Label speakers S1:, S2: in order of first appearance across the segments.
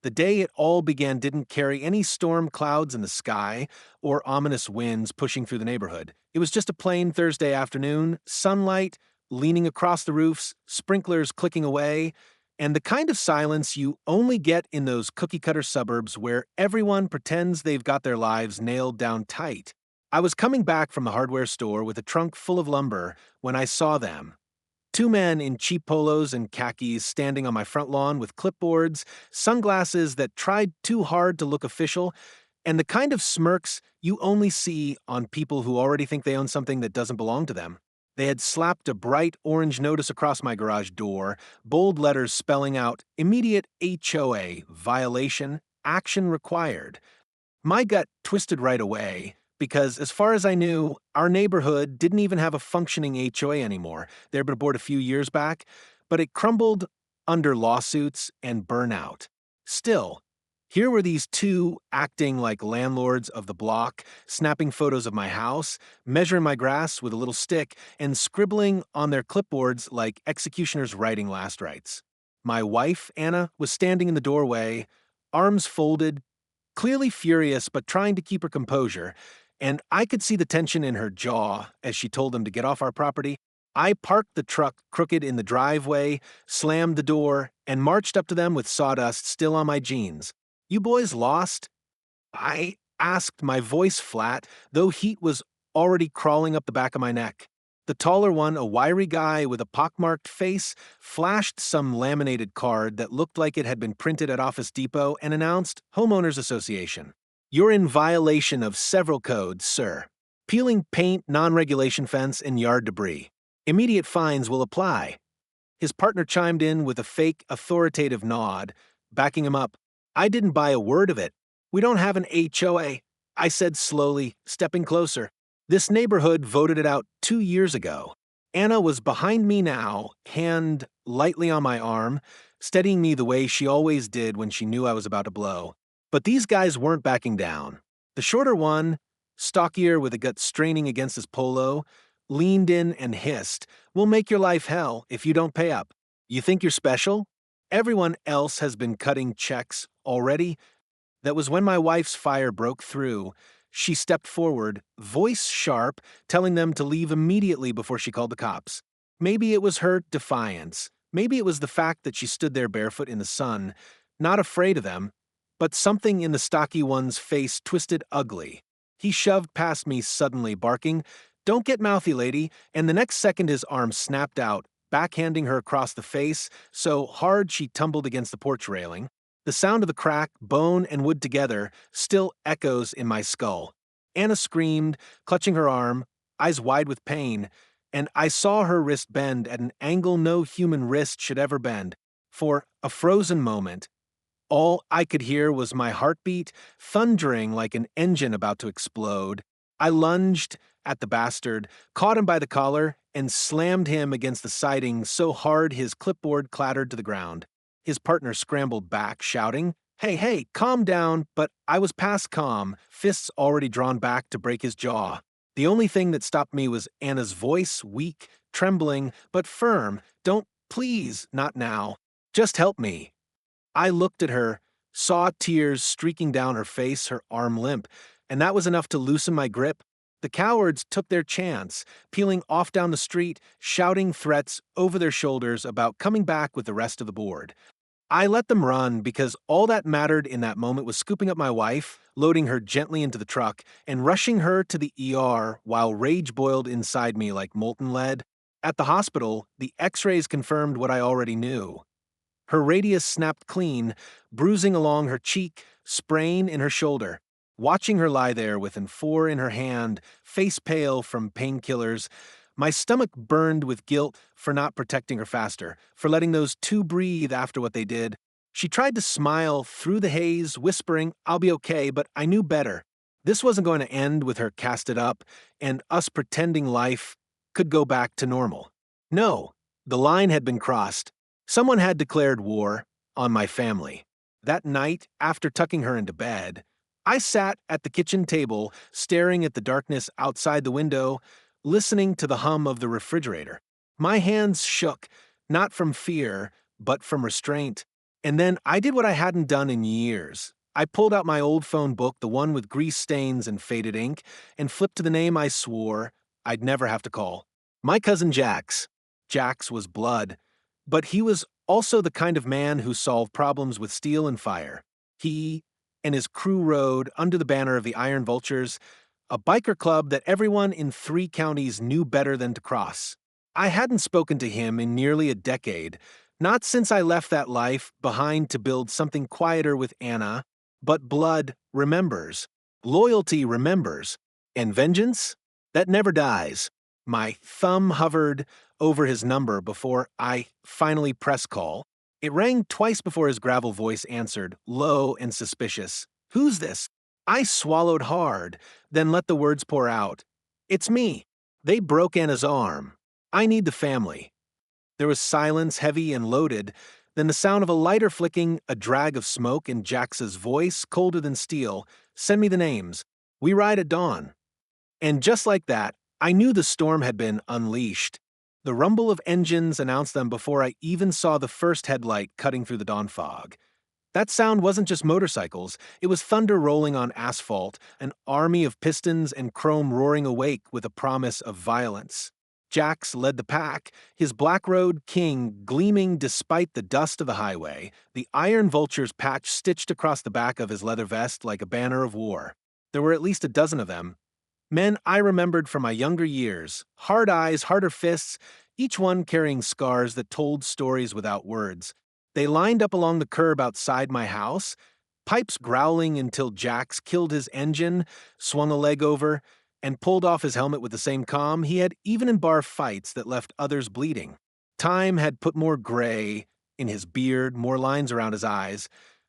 S1: The day it all began didn't carry any storm clouds in the sky or ominous winds pushing through the neighborhood. It was just a plain Thursday afternoon, sunlight leaning across the roofs, sprinklers clicking away, and the kind of silence you only get in those cookie-cutter suburbs where everyone pretends they've got their lives nailed down tight. I was coming back from the hardware store with a trunk full of lumber when I saw them. Two men in cheap polos and khakis standing on my front lawn with clipboards, sunglasses that tried too hard to look official, and the kind of smirks you only see on people who already think they own something that doesn't belong to them. They had slapped a bright orange notice across my garage door, bold letters spelling out immediate HOA violation, action required. My gut twisted right away because, as far as I knew, our neighborhood didn't even have a functioning HOA anymore. They'd been aboard a few years back, but it crumbled under lawsuits and burnout. Still, here were these two acting like landlords of the block, snapping photos of my house, measuring my grass with a little stick, and scribbling on their clipboards like executioners writing last rites. My wife, Anna, was standing in the doorway, arms folded, clearly furious but trying to keep her composure, and I could see the tension in her jaw as she told them to get off our property. I parked the truck crooked in the driveway, slammed the door, and marched up to them with sawdust still on my jeans. "You boys lost?" I asked, my voice flat, though heat was already crawling up the back of my neck. The taller one, a wiry guy with a pockmarked face, flashed some laminated card that looked like it had been printed at Office Depot and announced Homeowners Association. "You're in violation of several codes, sir. Peeling paint, non-regulation fence, and yard debris. Immediate fines will apply." His partner chimed in with a fake, authoritative nod, backing him up. I didn't buy a word of it. "We don't have an HOA," I said slowly, stepping closer. "This neighborhood voted it out 2 years ago." Anna was behind me now, hand lightly on my arm, steadying me the way she always did when she knew I was about to blow. But these guys weren't backing down. The shorter one, stockier with a gut straining against his polo, leaned in and hissed, "We'll make your life hell if you don't pay up. You think you're special? Everyone else has been cutting checks already." That was when my wife's fire broke through. She stepped forward, voice sharp, telling them to leave immediately before she called the cops. Maybe it was her defiance. Maybe it was the fact that she stood there barefoot in the sun, not afraid of them, but something in the stocky one's face twisted ugly. He shoved past me suddenly, barking, "Don't get mouthy, lady," and the next second his arm snapped out, backhanding her across the face so hard she tumbled against the porch railing. The sound of the crack, bone and wood together, still echoes in my skull. Anna screamed, clutching her arm, eyes wide with pain, and I saw her wrist bend at an angle no human wrist should ever bend. For a frozen moment, all I could hear was my heartbeat thundering like an engine about to explode. I lunged at the bastard, caught him by the collar, and slammed him against the siding so hard his clipboard clattered to the ground. His partner scrambled back, shouting, "Hey, hey, calm down," but I was past calm, fists already drawn back to break his jaw. The only thing that stopped me was Anna's voice, weak, trembling, but firm. "Don't, please, not now. Just help me." I looked at her, saw tears streaking down her face, her arm limp, and that was enough to loosen my grip. The cowards took their chance, peeling off down the street, shouting threats over their shoulders about coming back with the rest of the board. I let them run because all that mattered in that moment was scooping up my wife, loading her gently into the truck, and rushing her to the ER while rage boiled inside me like molten lead. At the hospital, the x-rays confirmed what I already knew. Her radius snapped clean, bruising along her cheek, sprain in her shoulder. Watching her lie there with an 4 in her hand, face pale from painkillers, my stomach burned with guilt for not protecting her faster, for letting those two breathe after what they did. She tried to smile through the haze, whispering, "I'll be okay," but I knew better. This wasn't going to end with her casted up, and us pretending life could go back to normal. No, the line had been crossed. Someone had declared war on my family. That night, after tucking her into bed, I sat at the kitchen table, staring at the darkness outside the window, listening to the hum of the refrigerator. My hands shook, not from fear, but from restraint. And then I did what I hadn't done in years. I pulled out my old phone book, the one with grease stains and faded ink, and flipped to the name I swore I'd never have to call. My cousin Jax. Jax was blood, but he was also the kind of man who solved problems with steel and fire. He and his crew rode under the banner of the Iron Vultures, a biker club that everyone in 3 counties knew better than to cross. I hadn't spoken to him in nearly a decade, not since I left that life behind to build something quieter with Anna, but blood remembers, loyalty remembers, and vengeance? That never dies. My thumb hovered over his number before I finally pressed call. It rang twice before his gravel voice answered, low and suspicious. Who's this? I swallowed hard, then let the words pour out. It's me. They broke Anna's arm. I need the family. There was silence, heavy and loaded, then the sound of a lighter flicking, a drag of smoke, and Jax's voice, colder than steel. Send me the names. We ride at dawn. And just like that, I knew the storm had been unleashed. The rumble of engines announced them before I even saw the first headlight cutting through the dawn fog. That sound wasn't just motorcycles, it was thunder rolling on asphalt, an army of pistons and chrome roaring awake with a promise of violence. Jax led the pack, his black road king gleaming despite the dust of the highway, the Iron Vulture's patch stitched across the back of his leather vest like a banner of war. There were at least a dozen of them. Men I remembered from my younger years, hard eyes, harder fists, each one carrying scars that told stories without words. They lined up along the curb outside my house, pipes growling until Jax killed his engine, swung a leg over, and pulled off his helmet with the same calm he had even in bar fights that left others bleeding. Time had put more gray in his beard, more lines around his eyes,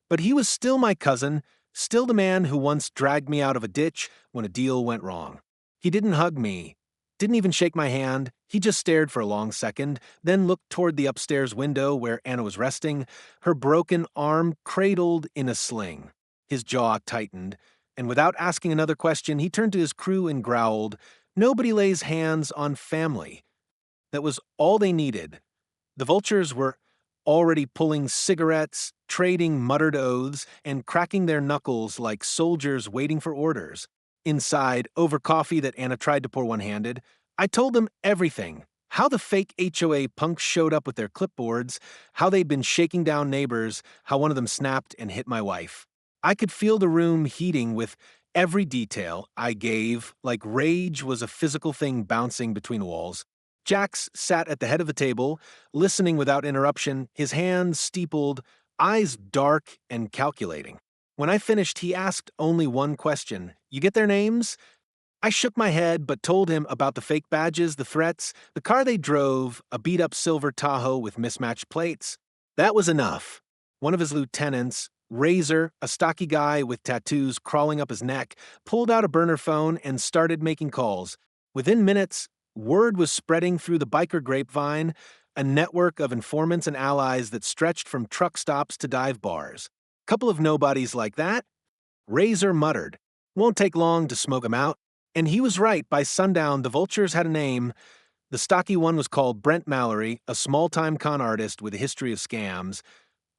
S1: but he was still my cousin, still the man who once dragged me out of a ditch when a deal went wrong. He didn't hug me, didn't even shake my hand. He just stared for a long second, then looked toward the upstairs window where Anna was resting, her broken arm cradled in a sling. His jaw tightened, and without asking another question, he turned to his crew and growled, "Nobody lays hands on family." That was all they needed. The Vultures were already pulling cigarettes, trading muttered oaths, and cracking their knuckles like soldiers waiting for orders. Inside, over coffee that Anna tried to pour one-handed, I told them everything. How the fake HOA punks showed up with their clipboards, how they'd been shaking down neighbors, how one of them snapped and hit my wife. I could feel the room heating with every detail I gave, like rage was a physical thing bouncing between walls. Jax sat at the head of the table, listening without interruption, his hands steepled, eyes dark and calculating. When I finished, he asked only one question. You get their names? I shook my head, but told him about the fake badges, the threats, the car they drove, a beat-up silver Tahoe with mismatched plates. That was enough. One of his lieutenants, Razor, a stocky guy with tattoos crawling up his neck, pulled out a burner phone and started making calls. Within minutes, word was spreading through the biker grapevine, a network of informants and allies that stretched from truck stops to dive bars. Couple of nobodies like that? Razor muttered. Won't take long to smoke 'em out. And he was right. By sundown, the Vultures had a name. The stocky one was called Brent Mallory, a small-time con artist with a history of scams,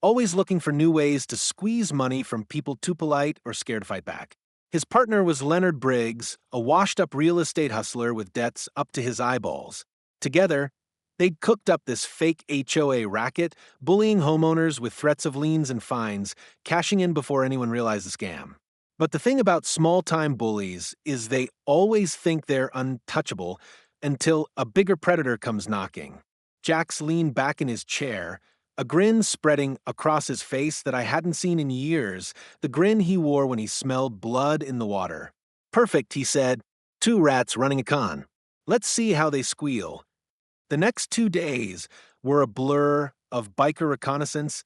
S1: always looking for new ways to squeeze money from people too polite or scared to fight back. His partner was Leonard Briggs, a washed-up real estate hustler with debts up to his eyeballs. Together, they'd cooked up this fake HOA racket, bullying homeowners with threats of liens and fines, cashing in before anyone realized the scam. But the thing about small-time bullies is they always think they're untouchable until a bigger predator comes knocking. Jax leaned back in his chair, a grin spreading across his face that I hadn't seen in years, the grin he wore when he smelled blood in the water. Perfect, he said. 2 rats running a con. Let's see how they squeal. The next 2 days were a blur of biker reconnaissance,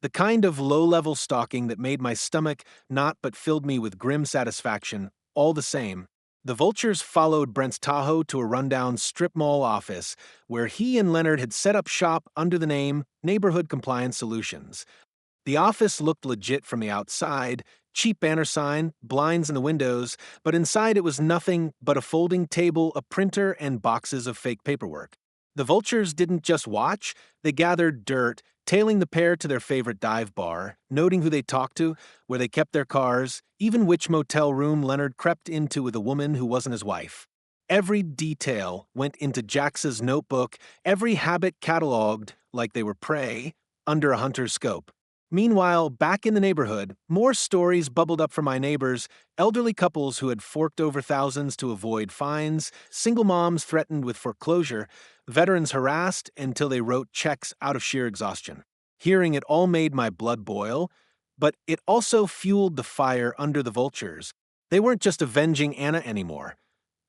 S1: the kind of low-level stalking that made my stomach knot but filled me with grim satisfaction. All the same, the Vultures followed Brent's Tahoe to a rundown strip mall office where he and Leonard had set up shop under the name Neighborhood Compliance Solutions. The office looked legit from the outside, cheap banner sign, blinds in the windows, but inside it was nothing but a folding table, a printer, and boxes of fake paperwork. The Vultures didn't just watch, they gathered dirt, tailing the pair to their favorite dive bar, noting who they talked to, where they kept their cars, even which motel room Leonard crept into with a woman who wasn't his wife. Every detail went into Jax's notebook, every habit cataloged like they were prey, under a hunter's scope. Meanwhile, back in the neighborhood, more stories bubbled up from my neighbors, elderly couples who had forked over thousands to avoid fines, single moms threatened with foreclosure, veterans harassed until they wrote checks out of sheer exhaustion. Hearing it all made my blood boil, but it also fueled the fire under the vultures. They weren't just avenging Anna anymore.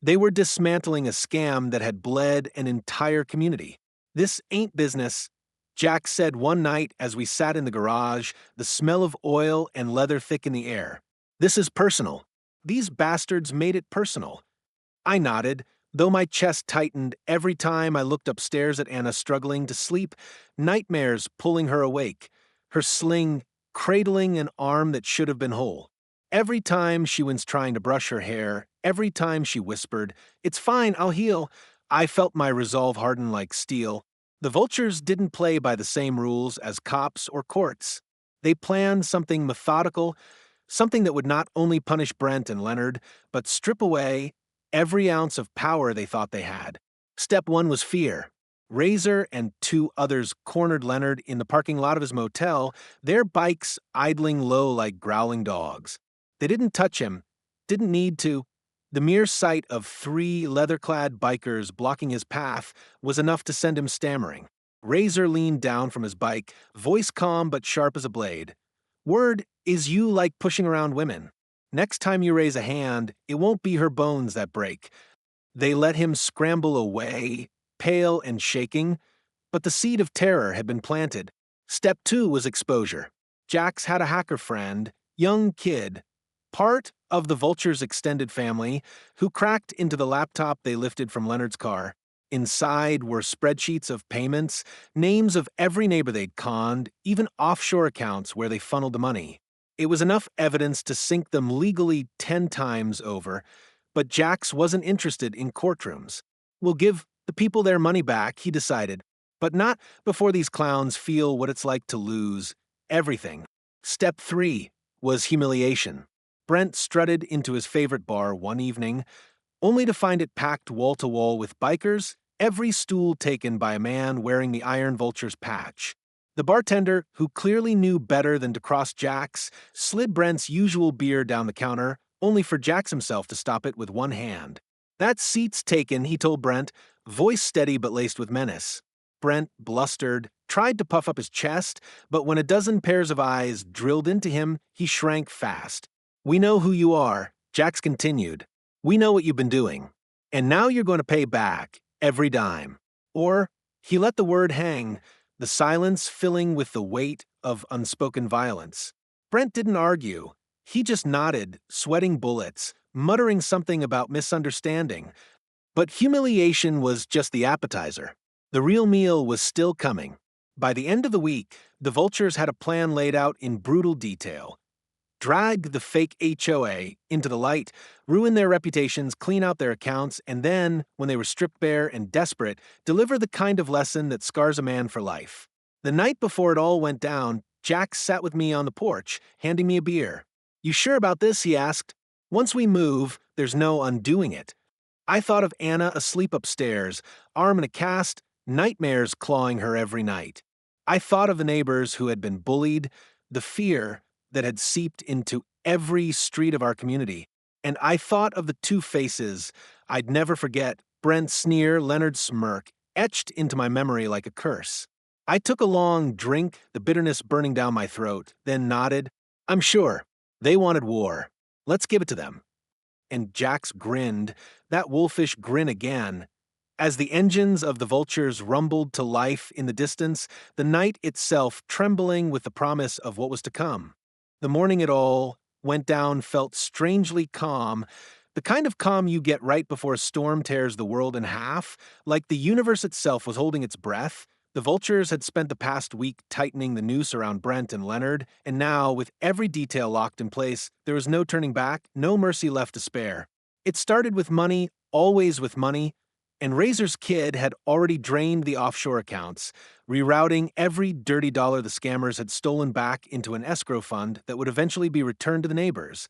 S1: They were dismantling a scam that had bled an entire community. "This ain't business," Jack said one night as we sat in the garage, the smell of oil and leather thick in the air. "This is personal. These bastards made it personal." I nodded, though my chest tightened every time I looked upstairs at Anna struggling to sleep, nightmares pulling her awake, her sling cradling an arm that should have been whole. Every time she was trying to brush her hair, every time she whispered, "It's fine, I'll heal," I felt my resolve harden like steel. The vultures didn't play by the same rules as cops or courts. They planned something methodical, something that would not only punish Brent and Leonard, but strip away every ounce of power they thought they had. Step one was fear. Razor and two others cornered Leonard in the parking lot of his motel, their bikes idling low like growling dogs. They didn't touch him, didn't need to. The mere sight of three leather-clad bikers blocking his path was enough to send him stammering. Razor leaned down from his bike, voice calm but sharp as a blade. "Word is you like pushing around women. Next time you raise a hand, it won't be her bones that break." They let him scramble away, pale and shaking, but the seed of terror had been planted. Step two was exposure. Jax had a hacker friend, young kid, part of the Vulture's extended family, who cracked into the laptop they lifted from Leonard's car. Inside were spreadsheets of payments, names of every neighbor they'd conned, even offshore accounts where they funneled the money. It was enough evidence to sink them legally 10 times over, but Jax wasn't interested in courtrooms. "We'll give the people their money back," he decided, "but not before these clowns feel what it's like to lose everything." Step 3 was humiliation. Brent strutted into his favorite bar one evening, only to find it packed wall-to-wall with bikers, every stool taken by a man wearing the Iron Vulture's patch. The bartender, who clearly knew better than to cross Jax, slid Brent's usual beer down the counter, only for Jax himself to stop it with one hand. "That seat's taken," he told Brent, voice steady but laced with menace. Brent blustered, tried to puff up his chest, but when a dozen pairs of eyes drilled into him, he shrank fast. "We know who you are," Jax continued. "We know what you've been doing. And now you're going to pay back, every dime." Or, he let the word hang, the silence filling with the weight of unspoken violence. Brent didn't argue. He just nodded, sweating bullets, muttering something about misunderstanding. But humiliation was just the appetizer. The real meal was still coming. By the end of the week, the Vultures had a plan laid out in brutal detail. Drag the fake HOA into the light, ruin their reputations, clean out their accounts, and then, when they were stripped bare and desperate, deliver the kind of lesson that scars a man for life. The night before it all went down, Jack sat with me on the porch, handing me a beer. "You sure about this?" he asked. "Once we move, there's no undoing it." I thought of Anna asleep upstairs, arm in a cast, nightmares clawing her every night. I thought of the neighbors who had been bullied, the fear that had seeped into every street of our community. And I thought of the two faces I'd never forget, Brent's sneer, Leonard's smirk, etched into my memory like a curse. I took a long drink, the bitterness burning down my throat, then nodded. "I'm sure. They wanted war. Let's give it to them." And Jax grinned, that wolfish grin again. As the engines of the Vultures rumbled to life in the distance, the night itself trembling with the promise of what was to come. The morning it all went down felt strangely calm, the kind of calm you get right before a storm tears the world in half, like the universe itself was holding its breath. The Vultures had spent the past week tightening the noose around Brent and Leonard, and now, with every detail locked in place, there was no turning back, no mercy left to spare. It started with money, always with money, And Razor's kid had already drained the offshore accounts, rerouting every dirty dollar the scammers had stolen back into an escrow fund that would eventually be returned to the neighbors.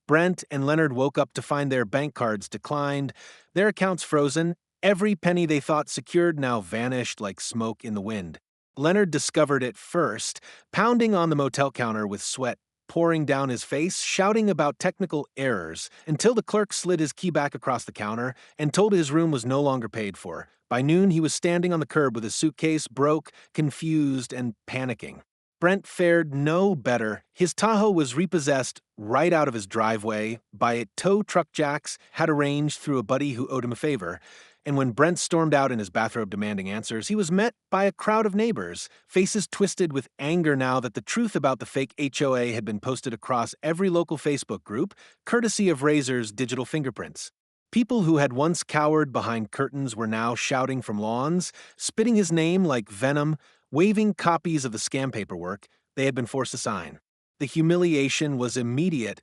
S1: Brent and Leonard woke up to find their bank cards declined, their accounts frozen, every penny they thought secured now vanished like smoke in the wind. Leonard discovered it first, pounding on the motel counter with sweat pouring down his face, shouting about technical errors, until the clerk slid his key back across the counter and told his room was no longer paid for. By noon, he was standing on the curb with his suitcase, broke, confused, and panicking. Brent fared no better. His Tahoe was repossessed right out of his driveway by a tow truck Jax had arranged through a buddy who owed him a favor. And when Brent stormed out in his bathrobe demanding answers, he was met by a crowd of neighbors, faces twisted with anger now that the truth about the fake HOA had been posted across every local Facebook group, courtesy of Razor's digital fingerprints. People who had once cowered behind curtains were now shouting from lawns, spitting his name like venom, waving copies of the scam paperwork they had been forced to sign. The humiliation was immediate,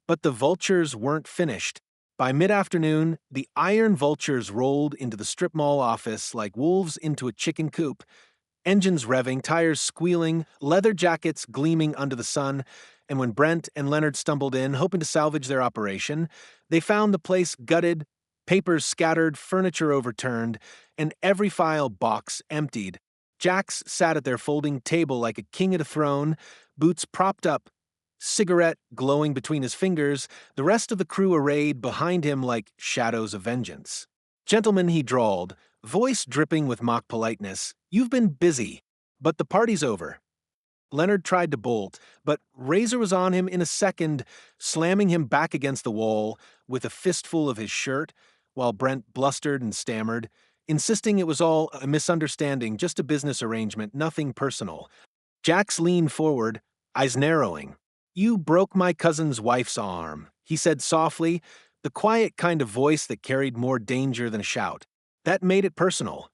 S1: but the vultures weren't finished. By mid-afternoon, the iron vultures rolled into the strip mall office like wolves into a chicken coop, engines revving, tires squealing, leather jackets gleaming under the sun, and when Brent and Leonard stumbled in, hoping to salvage their operation, they found the place gutted, papers scattered, furniture overturned, and every file box emptied. Jax sat at their folding table like a king at a throne, boots propped up, cigarette glowing between his fingers, the rest of the crew arrayed behind him like shadows of vengeance. "Gentlemen," he drawled, voice dripping with mock politeness, "you've been busy, but the party's over." Leonard tried to bolt, but Razor was on him in a second, slamming him back against the wall with a fistful of his shirt, while Brent blustered and stammered, insisting it was all a misunderstanding, just a business arrangement, nothing personal. Jax leaned forward, eyes narrowing. "You broke my cousin's wife's arm," he said softly, the quiet kind of voice that carried more danger than a shout. That made it personal.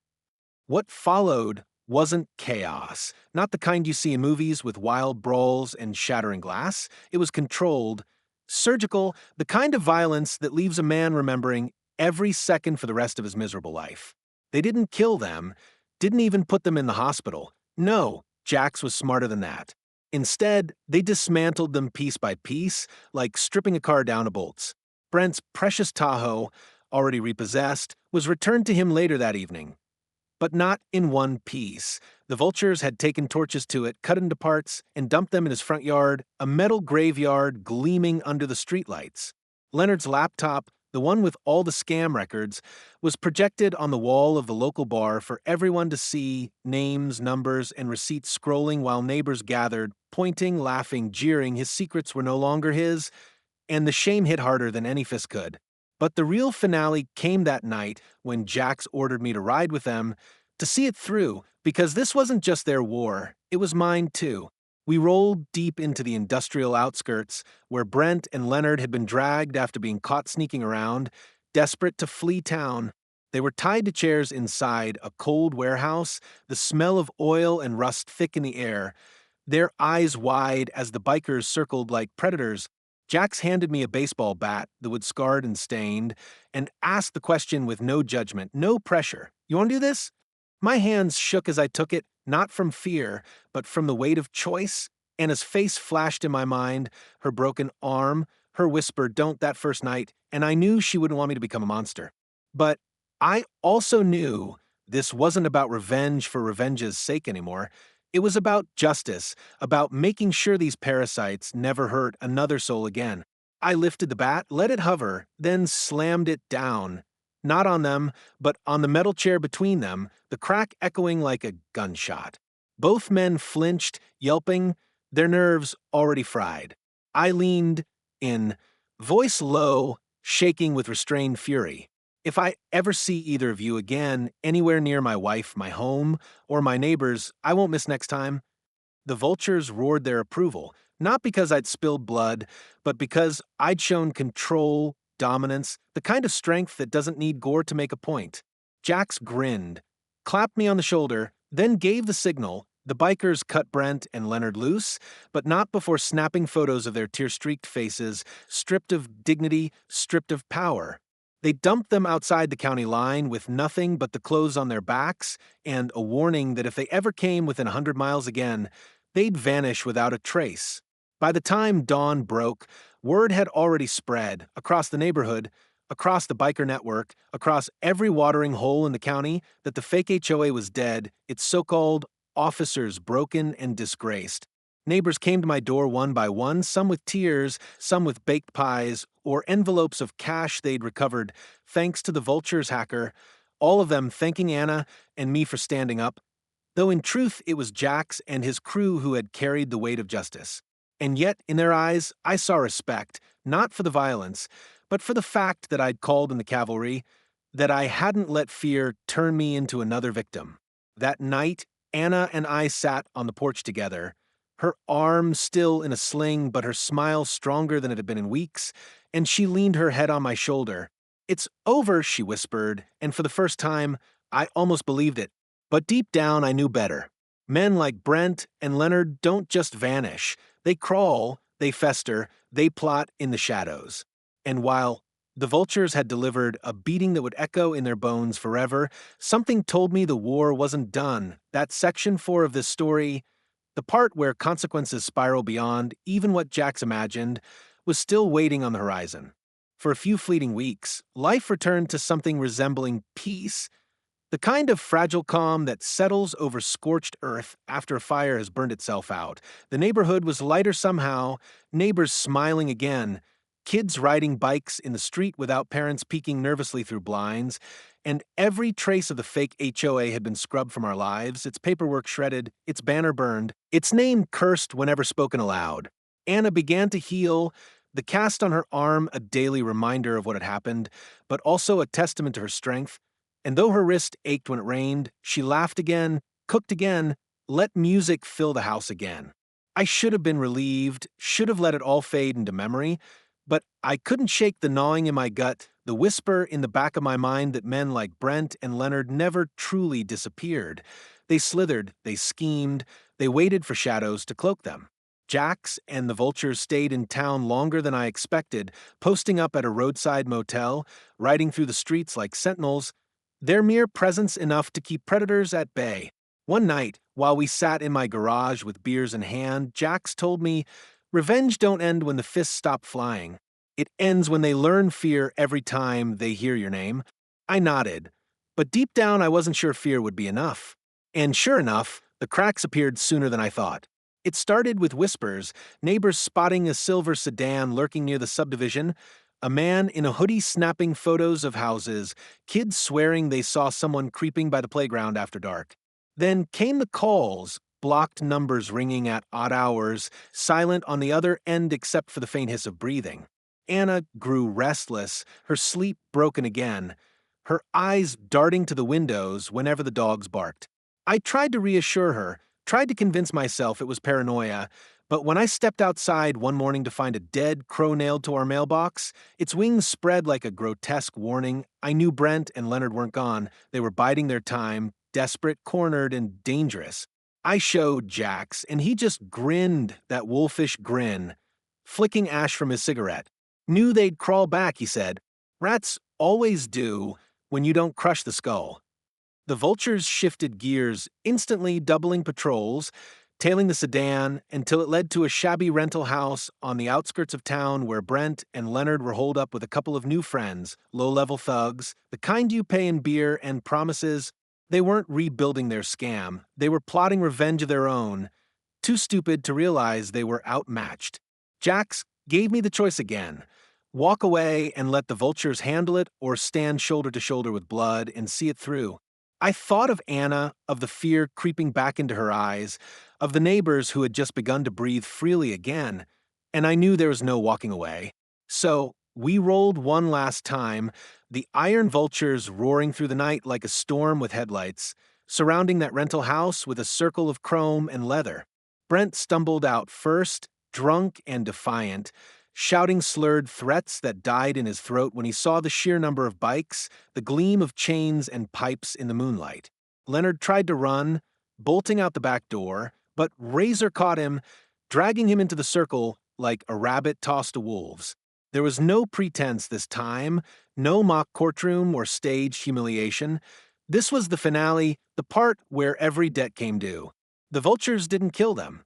S1: What followed wasn't chaos, not the kind you see in movies with wild brawls and shattering glass. It was controlled, surgical, the kind of violence that leaves a man remembering every second for the rest of his miserable life. They didn't kill them, didn't even put them in the hospital. No, Jax was smarter than that. Instead, they dismantled them piece by piece, like stripping a car down to bolts. Brent's precious Tahoe, already repossessed, was returned to him later that evening. But not in one piece. The vultures had taken torches to it, cut into parts, and dumped them in his front yard, a metal graveyard gleaming under the streetlights. Leonard's laptop, the one with all the scam records, was projected on the wall of the local bar for everyone to see, names, numbers, and receipts scrolling while neighbors gathered, pointing, laughing, jeering. His secrets were no longer his, and the shame hit harder than any fist could. But the real finale came that night when Jax ordered me to ride with them, to see it through, because this wasn't just their war, it was mine too. We rolled deep into the industrial outskirts, where Brent and Leonard had been dragged after being caught sneaking around, desperate to flee town. They were tied to chairs inside a cold warehouse, the smell of oil and rust thick in the air, their eyes wide as the bikers circled like predators. Jax handed me a baseball bat that was scarred and stained, and asked the question with no judgment, no pressure. "You want to do this?" My hands shook as I took it, not from fear, but from the weight of choice. Anna's face flashed in my mind, her broken arm, her whisper, "Don't," that first night, and I knew she wouldn't want me to become a monster. But I also knew this wasn't about revenge for revenge's sake anymore. It was about justice, about making sure these parasites never hurt another soul again. I lifted the bat, let it hover, then slammed it down. Not on them, but on the metal chair between them, the crack echoing like a gunshot. Both men flinched, yelping, their nerves already fried. I leaned in, voice low, shaking with restrained fury. "If I ever see either of you again, anywhere near my wife, my home, or my neighbors, I won't miss next time." The vultures roared their approval, not because I'd spilled blood, but because I'd shown control, dominance, the kind of strength that doesn't need gore to make a point. Jax grinned, clapped me on the shoulder, then gave the signal. The bikers cut Brent and Leonard loose, but not before snapping photos of their tear-streaked faces, stripped of dignity, stripped of power. They dumped them outside the county line with nothing but the clothes on their backs and a warning that if they ever came within 100 miles again, they'd vanish without a trace. By the time dawn broke, word had already spread across the neighborhood, across the biker network, across every watering hole in the county that the fake HOA was dead, its so-called officers broken and disgraced. Neighbors came to my door one by one, some with tears, some with baked pies, or envelopes of cash they'd recovered, thanks to the Vulture's hacker, all of them thanking Anna and me for standing up, though in truth it was Jax and his crew who had carried the weight of justice. And yet, in their eyes, I saw respect, not for the violence, but for the fact that I'd called in the cavalry, that I hadn't let fear turn me into another victim. That night, Anna and I sat on the porch together, her arm still in a sling, but her smile stronger than it had been in weeks, and she leaned her head on my shoulder. "It's over," she whispered, and for the first time, I almost believed it. But deep down, I knew better. Men like Brent and Leonard don't just vanish. They crawl, they fester, they plot in the shadows. And while the Vultures had delivered a beating that would echo in their bones forever, something told me the war wasn't done. That section 4 of this story, the part where consequences spiral beyond even what Jax imagined, was still waiting on the horizon. For a few fleeting weeks, life returned to something resembling peace, the kind of fragile calm that settles over scorched earth after a fire has burned itself out. The neighborhood was lighter somehow, neighbors smiling again, kids riding bikes in the street without parents peeking nervously through blinds, and every trace of the fake HOA had been scrubbed from our lives, its paperwork shredded, its banner burned, its name cursed whenever spoken aloud. Anna began to heal, the cast on her arm a daily reminder of what had happened, but also a testament to her strength. And though her wrist ached when it rained, she laughed again, cooked again, let music fill the house again. I should have been relieved, should have let it all fade into memory, but I couldn't shake the gnawing in my gut, the whisper in the back of my mind that men like Brent and Leonard never truly disappeared. They slithered, they schemed, they waited for shadows to cloak them. Jax and the Vultures stayed in town longer than I expected, posting up at a roadside motel, riding through the streets like sentinels, their mere presence enough to keep predators at bay. One night, while we sat in my garage with beers in hand, Jax told me, "Revenge don't end when the fists stop flying. It ends when they learn fear every time they hear your name." I nodded, but deep down I wasn't sure fear would be enough. And sure enough, the cracks appeared sooner than I thought. It started with whispers, neighbors spotting a silver sedan lurking near the subdivision, a man in a hoodie snapping photos of houses, kids swearing they saw someone creeping by the playground after dark. Then came the calls, blocked numbers ringing at odd hours, silent on the other end except for the faint hiss of breathing. Anna grew restless, her sleep broken again, her eyes darting to the windows whenever the dogs barked. I tried to reassure her, tried to convince myself it was paranoia, but when I stepped outside one morning to find a dead crow nailed to our mailbox, its wings spread like a grotesque warning, I knew Brent and Leonard weren't gone. They were biding their time, desperate, cornered, and dangerous. I showed Jax, and he just grinned that wolfish grin, flicking ash from his cigarette. "Knew they'd crawl back," he said. "Rats always do when you don't crush the skull." The Vultures shifted gears, instantly doubling patrols, tailing the sedan until it led to a shabby rental house on the outskirts of town where Brent and Leonard were holed up with a couple of new friends, low-level thugs, the kind you pay in beer and promises. They weren't rebuilding their scam. They were plotting revenge of their own, too stupid to realize they were outmatched. Jax gave me the choice again. Walk away and let the Vultures handle it, or stand shoulder to shoulder with blood and see it through. I thought of Anna, of the fear creeping back into her eyes, of the neighbors who had just begun to breathe freely again, and I knew there was no walking away. So we rolled one last time, the iron Vultures roaring through the night like a storm with headlights, surrounding that rental house with a circle of chrome and leather. Brent stumbled out first, drunk and defiant, shouting slurred threats that died in his throat when he saw the sheer number of bikes, the gleam of chains and pipes in the moonlight. Leonard tried to run, bolting out the back door, but Razor caught him, dragging him into the circle like a rabbit tossed to wolves. There was no pretense this time, no mock courtroom or staged humiliation. This was the finale, the part where every debt came due. The vultures didn't kill them.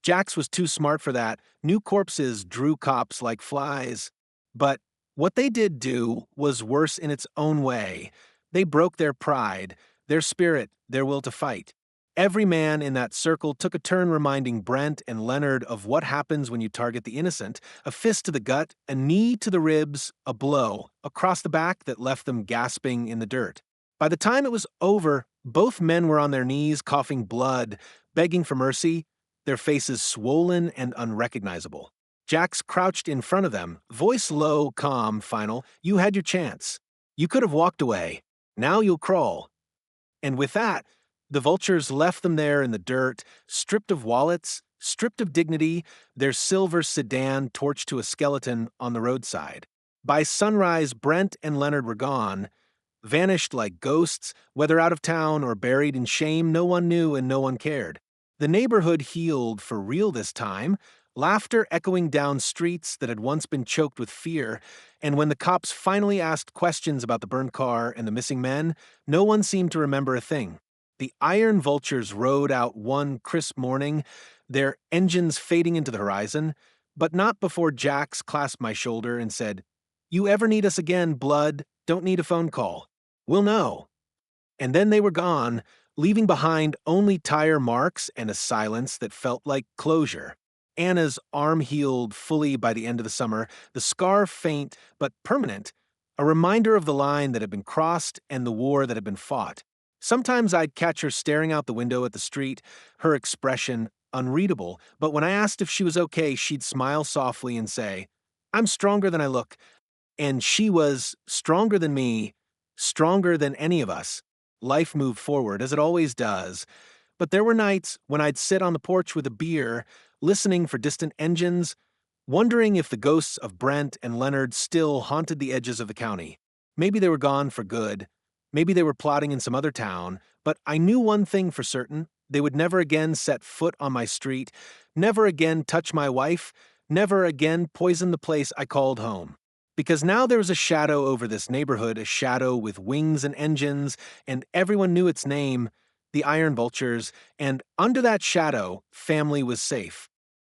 S1: Jax was too smart for that. New corpses drew cops like flies. But what they did do was worse in its own way. They broke their pride, their spirit, their will to fight. Every man in that circle took a turn reminding Brent and Leonard of what happens when you target the innocent: a fist to the gut, a knee to the ribs, a blow across the back that left them gasping in the dirt. By the time it was over, both men were on their knees, coughing blood, begging for mercy, their faces swollen and unrecognizable. Jax crouched in front of them, voice low, calm, final. "You had your chance. You could have walked away. Now you'll crawl." And with that, the vultures left them there in the dirt, stripped of wallets, stripped of dignity, their silver sedan torched to a skeleton on the roadside. By sunrise, Brent and Leonard were gone, vanished like ghosts, whether out of town or buried in shame, no one knew and no one cared. The neighborhood healed for real this time, laughter echoing down streets that had once been choked with fear, and when the cops finally asked questions about the burned car and the missing men, no one seemed to remember a thing. The iron vultures rode out one crisp morning, their engines fading into the horizon, but not before Jax clasped my shoulder and said, "You ever need us again, Blood, don't need a phone call. We'll know." And then they were gone, leaving behind only tire marks and a silence that felt like closure. Anna's arm healed fully by the end of the summer, the scar faint but permanent, a reminder of the line that had been crossed and the war that had been fought. Sometimes I'd catch her staring out the window at the street, her expression unreadable, but when I asked if she was okay, she'd smile softly and say, "I'm stronger than I look." And she was stronger than me, stronger than any of us. Life moved forward, as it always does. But there were nights when I'd sit on the porch with a beer, listening for distant engines, wondering if the ghosts of Brent and Leonard still haunted the edges of the county. Maybe they were gone for good. Maybe they were plotting in some other town. But I knew one thing for certain: they would never again set foot on my street, never again touch my wife, never again poison the place I called home. Because now there was a shadow over this neighborhood, a shadow with wings and engines, and everyone knew its name, the Iron Vultures, and under that shadow, family was safe.